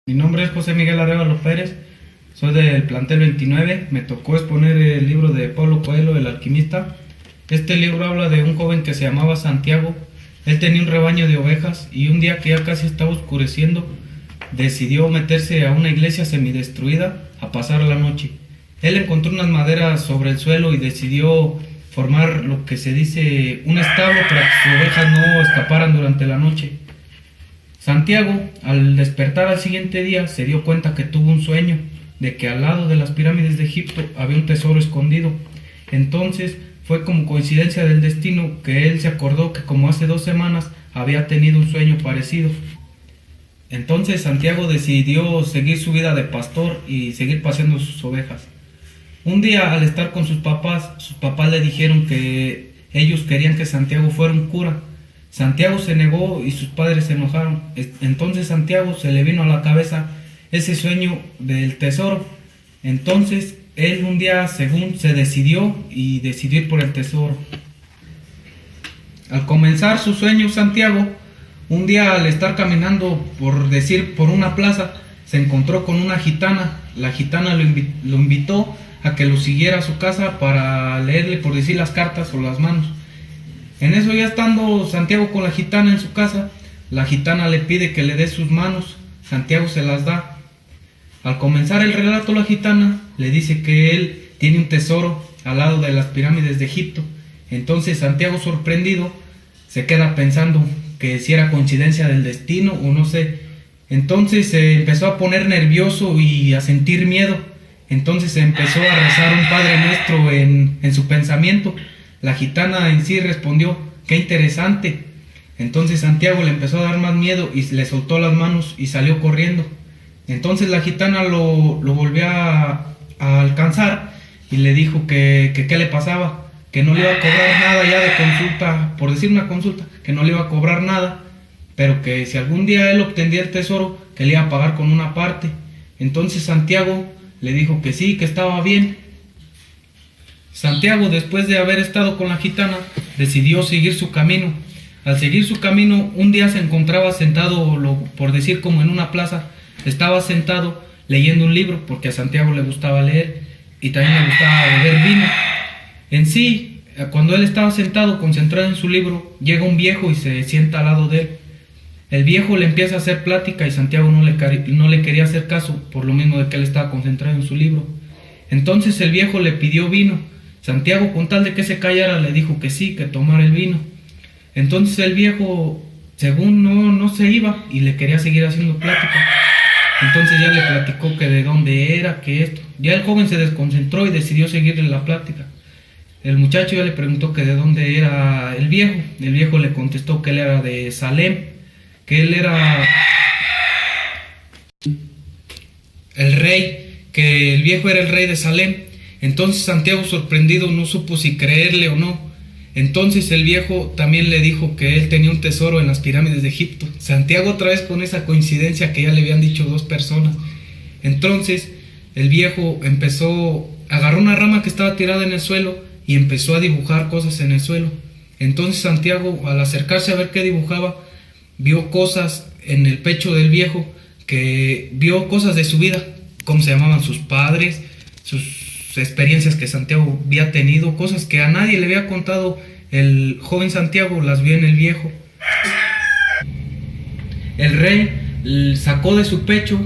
Mi nombre es José Miguel Arévalo Pérez, soy del plantel 29. Me tocó exponer el libro de Paulo Coelho, El alquimista. Este libro habla de un joven que se llamaba Santiago. Él tenía un rebaño de ovejas y un día que ya casi estaba oscureciendo, decidió meterse a una iglesia semidestruida a pasar la noche. Él encontró unas maderas sobre el suelo y decidió formar lo que se dice un establo para que sus ovejas no escaparan durante la noche. Santiago, al despertar al siguiente día, se dio cuenta que tuvo un sueño de que al lado de las pirámides de Egipto había un tesoro escondido. Entonces fue como coincidencia del destino que él se acordó que como hace 2 semanas había tenido un sueño parecido. Entonces Santiago decidió seguir su vida de pastor y seguir paseando sus ovejas. Un día, al estar con sus papás le dijeron que ellos querían que Santiago fuera un cura. Santiago se negó y sus padres se enojaron. Entonces Santiago se le vino a la cabeza ese sueño del tesoro. Entonces él un día, según se decidió ir por el tesoro. Al comenzar su sueño, Santiago, un día al estar caminando por una plaza, se encontró con una gitana. La gitana lo invitó a que lo siguiera a su casa para leerle, por decir, las cartas o las manos. En eso, ya estando Santiago con la gitana en su casa, la gitana le pide que le dé sus manos. Santiago se las da. Al comenzar el relato, la gitana le dice que él tiene un tesoro al lado de las pirámides de Egipto. Entonces Santiago, sorprendido, se queda pensando que si era coincidencia del destino o no sé. Entonces se empezó a poner nervioso y a sentir miedo. Entonces se empezó a rezar un Padre Nuestro en su pensamiento. La gitana en sí respondió: ¡qué interesante! Entonces Santiago le empezó a dar más miedo y le soltó las manos y salió corriendo. Entonces la gitana lo volvió a alcanzar y le dijo que qué le pasaba, que no le iba a cobrar nada ya de consulta, por decir una consulta, que no le iba a cobrar nada, pero que si algún día él obtenía el tesoro, que le iba a pagar con una parte. Entonces Santiago le dijo que sí, que estaba bien. Santiago, después de haber estado con la gitana, decidió seguir su camino. Al seguir su camino, un día se encontraba sentado, por decir, como en una plaza. Estaba sentado leyendo un libro, porque a Santiago le gustaba leer y también le gustaba beber vino. En sí, cuando él estaba sentado, concentrado en su libro, llega un viejo y se sienta al lado de él. El viejo le empieza a hacer plática y Santiago no le quería hacer caso, por lo mismo de que él estaba concentrado en su libro. Entonces el viejo le pidió vino. Santiago, con tal de que se callara, le dijo que sí, que tomara el vino. Entonces el viejo, según no se iba y le quería seguir haciendo plática. Entonces ya le platicó que de dónde era, que esto. Ya el joven se desconcentró y decidió seguirle la plática. El muchacho ya le preguntó que de dónde era el viejo. El viejo le contestó que él era de Salem, que él era el rey, que el viejo era el rey de Salem. Entonces Santiago, sorprendido, no supo si creerle o no. Entonces el viejo también le dijo que él tenía un tesoro en las pirámides de Egipto. Santiago, otra vez con esa coincidencia que ya le habían dicho 2 personas. Entonces el viejo agarró una rama que estaba tirada en el suelo y empezó a dibujar cosas en el suelo. Entonces Santiago, al acercarse a ver qué dibujaba, vio cosas en el pecho del viejo, que vio cosas de su vida, cómo se llamaban sus padres, sus experiencias que Santiago había tenido, cosas que a nadie le había contado el joven Santiago, las vio en el viejo. El rey sacó de su pecho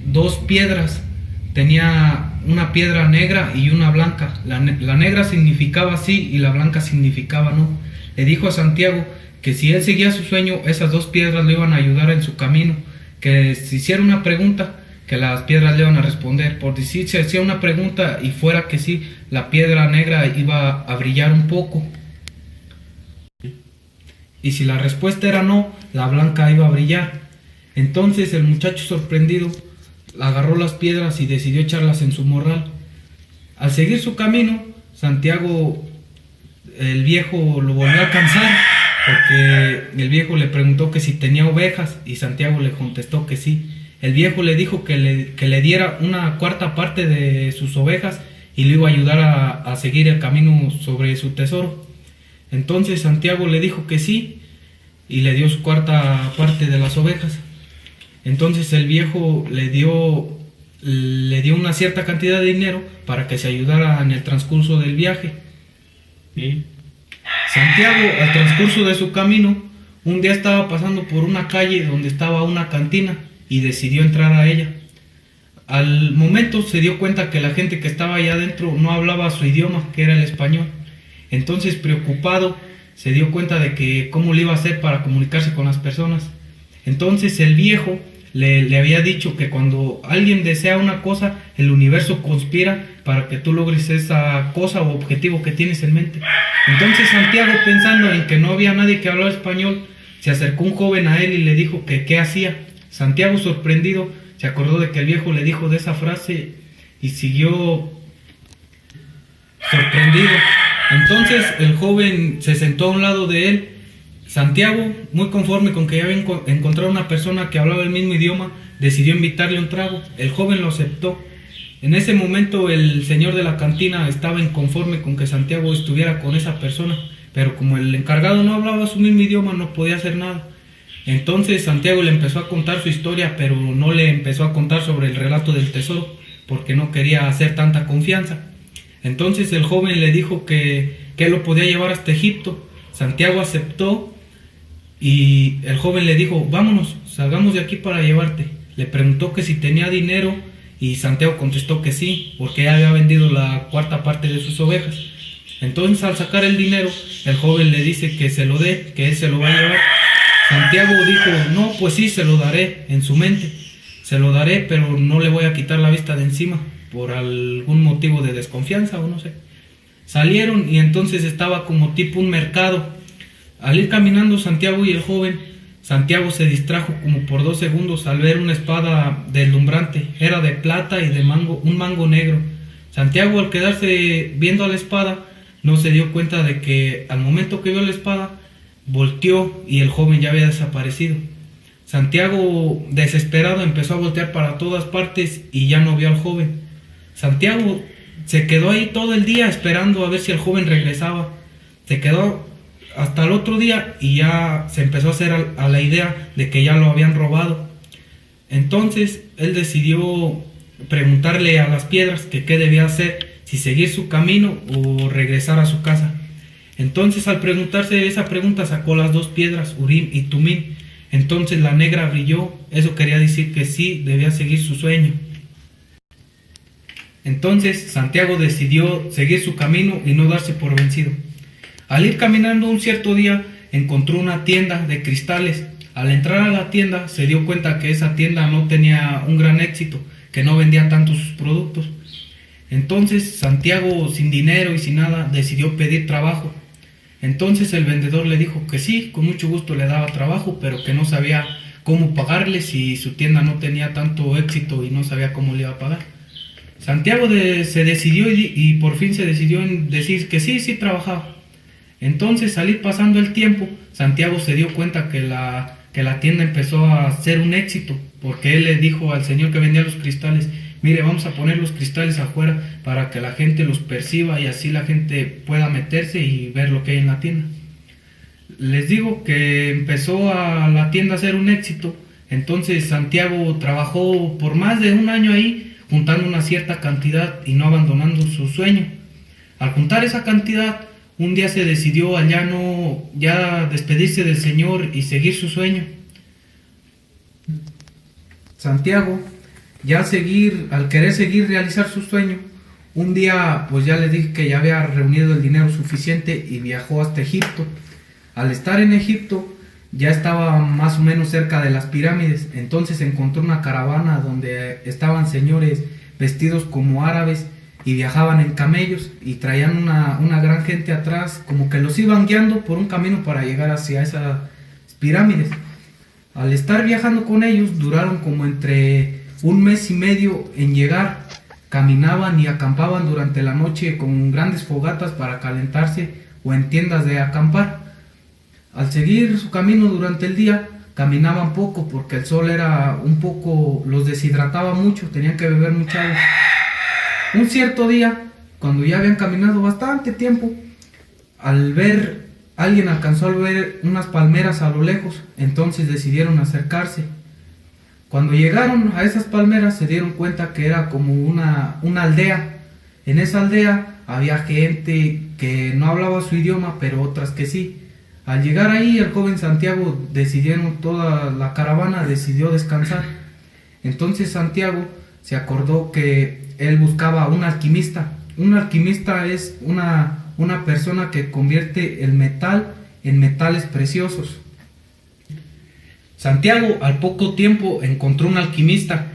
2 piedras, tenía una piedra negra y una blanca. La negra significaba sí y la blanca significaba no. Le dijo a Santiago que si él seguía su sueño, esas 2 piedras le iban a ayudar en su camino, que si hiciera una pregunta, que las piedras le iban a responder. Por decir, si hacía una pregunta y fuera que sí, la piedra negra iba a brillar un poco. Y si la respuesta era no, la blanca iba a brillar. Entonces el muchacho, sorprendido, agarró las piedras y decidió echarlas en su morral. Al seguir su camino, Santiago, el viejo lo volvió a alcanzar, porque el viejo le preguntó que si tenía ovejas y Santiago le contestó que sí. El viejo le dijo que le diera una 4ª parte de sus ovejas y le iba a ayudar a seguir el camino sobre su tesoro. Entonces Santiago le dijo que sí y le dio su 4ª parte de las ovejas. Entonces el viejo le dio una cierta cantidad de dinero para que se ayudara en el transcurso del viaje. ¿Y? Santiago, al transcurso de su camino, un día estaba pasando por una calle donde estaba una cantina y decidió entrar a ella. Al momento se dio cuenta que la gente que estaba allá adentro no hablaba su idioma, que era el español. Entonces, preocupado, se dio cuenta de que cómo le iba a hacer para comunicarse con las personas. Entonces el viejo le había dicho que cuando alguien desea una cosa, el universo conspira para que tú logres esa cosa o objetivo que tienes en mente. Entonces Santiago, pensando en que no había nadie que hablara español, se acercó un joven a él y le dijo que qué hacía. Santiago, sorprendido, se acordó de que el viejo le dijo de esa frase y siguió sorprendido. Entonces el joven se sentó a un lado de él. Santiago, muy conforme con que ya había encontrado una persona que hablaba el mismo idioma, decidió invitarle un trago. El joven lo aceptó. En ese momento el señor de la cantina estaba inconforme con que Santiago estuviera con esa persona, pero como el encargado no hablaba su mismo idioma, no podía hacer nada. Entonces Santiago le empezó a contar su historia, pero no le empezó a contar sobre el relato del tesoro, porque no quería hacer tanta confianza. Entonces el joven le dijo que él lo podía llevar hasta Egipto. Santiago aceptó y el joven le dijo, vámonos, salgamos de aquí para llevarte. Le preguntó que si tenía dinero y Santiago contestó que sí, porque ya había vendido la cuarta parte de sus ovejas. Entonces al sacar el dinero, el joven le dice que se lo dé, que él se lo va a llevar. Santiago dijo, no, pues sí, se lo daré, en su mente. Se lo daré, pero no le voy a quitar la vista de encima, por algún motivo de desconfianza o no sé. Salieron y entonces estaba como tipo un mercado. Al ir caminando Santiago y el joven, Santiago se distrajo como por 2 segundos al ver una espada deslumbrante. Era de plata y de un mango negro. Santiago, al quedarse viendo a la espada, no se dio cuenta de que al momento que vio la espada, volteó y el joven ya había desaparecido. Santiago, desesperado, empezó a voltear para todas partes y ya no vio al joven. Santiago se quedó ahí todo el día esperando a ver si el joven regresaba. Se quedó hasta el otro día y ya se empezó a hacer a la idea de que ya lo habían robado. Entonces él decidió preguntarle a las piedras que qué debía hacer, si seguir su camino o regresar a su casa. Entonces al preguntarse esa pregunta sacó las 2 piedras, Urim y Tumim. Entonces la negra brilló, eso quería decir que sí, debía seguir su sueño. Entonces Santiago decidió seguir su camino y no darse por vencido. Al ir caminando un cierto día, encontró una tienda de cristales. Al entrar a la tienda, se dio cuenta que esa tienda no tenía un gran éxito, que no vendía tanto sus productos. Entonces Santiago, sin dinero y sin nada, decidió pedir trabajo. Entonces el vendedor le dijo que sí, con mucho gusto le daba trabajo, pero que no sabía cómo pagarle si su tienda no tenía tanto éxito y no sabía cómo le iba a pagar. Santiago se decidió y por fin se decidió en decir que sí trabajaba. Entonces, al ir pasando el tiempo, Santiago se dio cuenta que la tienda empezó a ser un éxito, porque él le dijo al señor que vendía los cristales, mire, vamos a poner los cristales afuera para que la gente los perciba y así la gente pueda meterse y ver lo que hay en la tienda. Les digo que empezó a la tienda a ser un éxito. Entonces Santiago trabajó por más de 1 año ahí, juntando una cierta cantidad y no abandonando su sueño. Al juntar esa cantidad, un día se decidió ya despedirse del Señor y seguir su sueño. Santiago, al querer seguir realizar su sueño, un día pues ya le dije que ya había reunido el dinero suficiente y viajó hasta Egipto. Al estar en Egipto ya estaba más o menos cerca de las pirámides. Entonces encontró una caravana donde estaban señores vestidos como árabes y viajaban en camellos y traían una gran gente atrás, como que los iban guiando por un camino para llegar hacia esas pirámides. Al estar viajando con ellos, duraron como entre 1 mes y medio en llegar. Caminaban y acampaban durante la noche con grandes fogatas para calentarse o en tiendas de acampar. Al seguir su camino durante el día, caminaban poco porque el sol los deshidrataba mucho, tenían que beber mucha agua. Un cierto día, cuando ya habían caminado bastante tiempo, alguien alcanzó a ver unas palmeras a lo lejos, entonces decidieron acercarse. Cuando llegaron a esas palmeras se dieron cuenta que era como una aldea. En esa aldea había gente que no hablaba su idioma, pero otras que sí. Al llegar ahí, el joven Santiago toda la caravana decidió descansar. Entonces Santiago se acordó que él buscaba un alquimista. Un alquimista es una persona que convierte el metal en metales preciosos. Santiago al poco tiempo encontró un alquimista.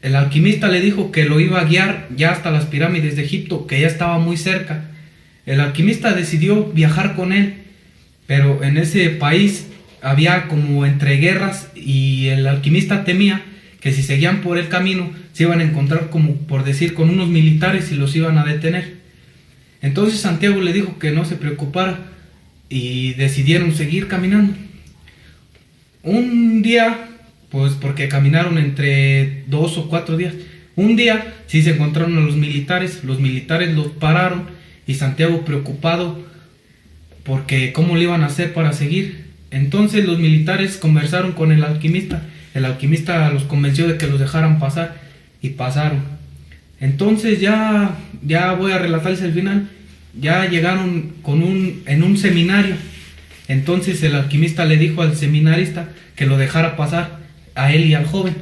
El alquimista le dijo que lo iba a guiar ya hasta las pirámides de Egipto, que ya estaba muy cerca. El alquimista decidió viajar con él, pero en ese país había como entreguerras y el alquimista temía que si seguían por el camino se iban a encontrar, como por decir, con unos militares y los iban a detener. Entonces Santiago le dijo que no se preocupara y decidieron seguir caminando. Un día, pues porque caminaron entre 2 o 4 días, un día sí se encontraron a los militares los pararon y Santiago preocupado porque cómo le iban a hacer para seguir. Entonces los militares conversaron con el alquimista los convenció de que los dejaran pasar y pasaron. Entonces ya voy a relatarles el final. Ya llegaron en un seminario. Entonces el alquimista le dijo al seminarista que lo dejara pasar a él y al joven.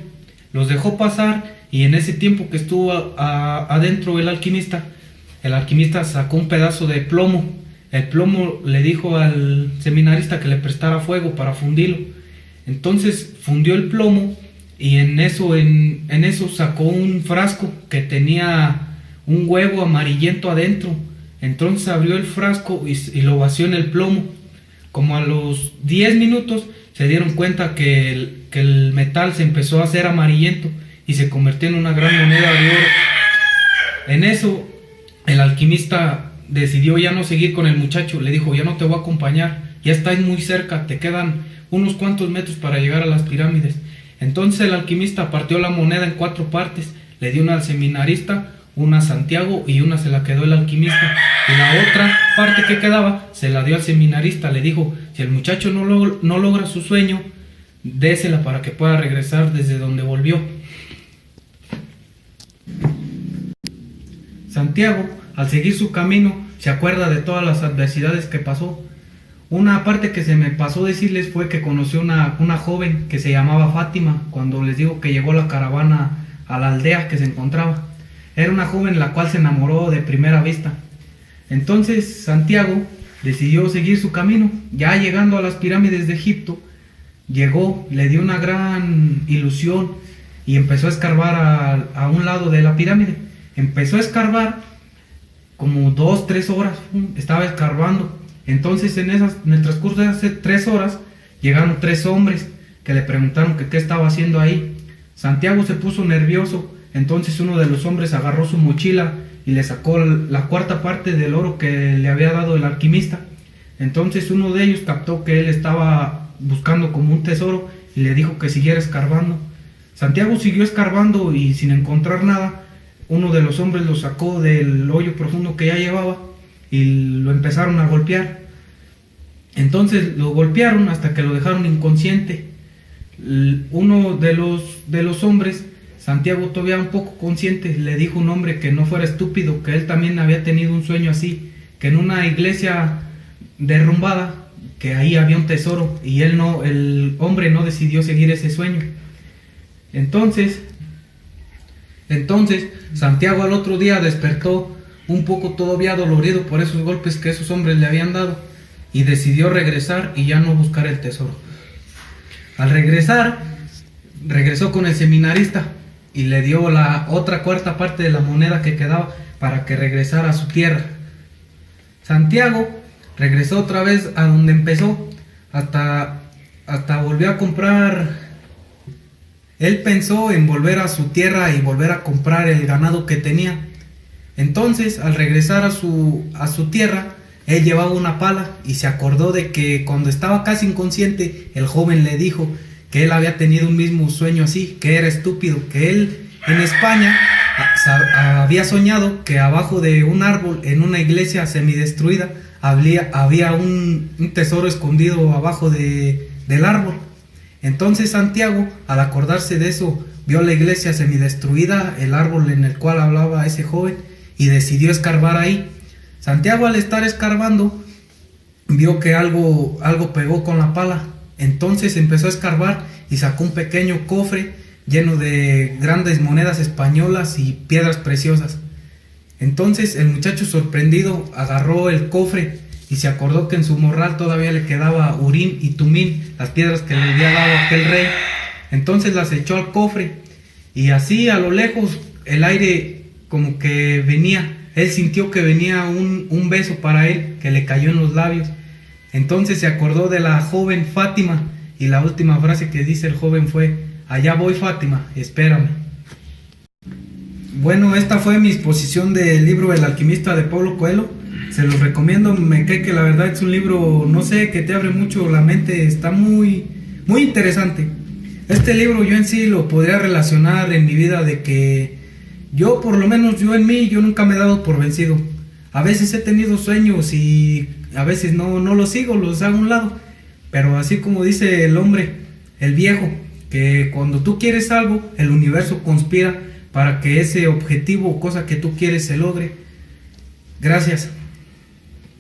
Los dejó pasar y en ese tiempo que estuvo adentro el alquimista sacó un pedazo de plomo. El plomo le dijo al seminarista que le prestara fuego para fundirlo. Entonces fundió el plomo y en eso sacó un frasco que tenía un huevo amarillento adentro. Entonces abrió el frasco y lo vació en el plomo. Como a los 10 minutos se dieron cuenta que el metal se empezó a hacer amarillento y se convirtió en una gran moneda de oro. En eso el alquimista decidió ya no seguir con el muchacho. Le dijo: ya no te voy a acompañar, ya estás muy cerca, te quedan unos cuantos metros para llegar a las pirámides. Entonces el alquimista partió la moneda en 4 partes, le dio una al seminarista, una a Santiago y una se la quedó el alquimista, y la otra parte que quedaba se la dio al seminarista. Le dijo: si el muchacho no logra su sueño, désela para que pueda regresar desde donde volvió. Santiago, al seguir su camino, se acuerda de todas las adversidades que pasó. Una parte que se me pasó decirles fue que conoció una joven que se llamaba Fátima, cuando les digo que llegó la caravana a la aldea que se encontraba. Era una joven la cual se enamoró de primera vista. Entonces Santiago decidió seguir su camino. Ya llegando a las pirámides de Egipto, llegó, le dio una gran ilusión y empezó a escarbar a un lado de la pirámide. Empezó a escarbar como 2-3 horas, estaba escarbando. Entonces en el transcurso de esas 3 horas llegaron 3 hombres que le preguntaron que qué estaba haciendo ahí. Santiago se puso nervioso. Entonces uno de los hombres agarró su mochila y le sacó la 4ª parte del oro que le había dado el alquimista. Entonces uno de ellos captó que él estaba buscando como un tesoro y le dijo que siguiera escarbando. Santiago siguió escarbando y sin encontrar nada, uno de los hombres lo sacó del hoyo profundo que ya llevaba y lo empezaron a golpear. Entonces lo golpearon hasta que lo dejaron inconsciente. Uno de los hombres, Santiago todavía un poco consciente, le dijo a un hombre que no fuera estúpido, que él también había tenido un sueño así, que en una iglesia derrumbada, que ahí había un tesoro, y el hombre no decidió seguir ese sueño. Entonces Santiago al otro día despertó un poco todavía dolorido por esos golpes que esos hombres le habían dado, y decidió regresar y ya no buscar el tesoro. Al regresar, regresó con el seminarista y le dio la otra 4ª parte de la moneda que quedaba para que regresara a su tierra. Santiago regresó otra vez a donde empezó, hasta volvió a comprar. Él pensó en volver a su tierra y volver a comprar el ganado que tenía. Entonces, al regresar a su tierra, él llevaba una pala y se acordó de que cuando estaba casi inconsciente, el joven le dijo que él había tenido un mismo sueño así, que era estúpido, que él en España había soñado que abajo de un árbol en una iglesia semidestruida había un tesoro escondido abajo del árbol. Entonces Santiago, al acordarse de eso, vio la iglesia semidestruida, el árbol en el cual hablaba ese joven, y decidió escarbar ahí. Santiago, al estar escarbando, vio que algo pegó con la pala. Entonces empezó a escarbar y sacó un pequeño cofre lleno de grandes monedas españolas y piedras preciosas. Entonces el muchacho, sorprendido, agarró el cofre y se acordó que en su morral todavía le quedaba Urim y Tumim, las piedras que le había dado aquel rey. Entonces las echó al cofre, y así a lo lejos el aire como que venía. Él sintió que venía un beso para él, que le cayó en los labios. Entonces se acordó de la joven Fátima, y la última frase que dice el joven fue: allá voy, Fátima, espérame. Bueno, esta fue mi exposición del libro El alquimista de Paulo Coelho. Se los recomiendo, me cae que la verdad es un libro, no sé, que te abre mucho la mente, está muy interesante. Este libro yo en sí lo podría relacionar en mi vida de que yo, por lo menos yo en mí, yo nunca me he dado por vencido. A veces he tenido sueños y a veces no los sigo, los hago a un lado. Pero así como dice el hombre, el viejo, que cuando tú quieres algo, el universo conspira para que ese objetivo o cosa que tú quieres se logre. Gracias.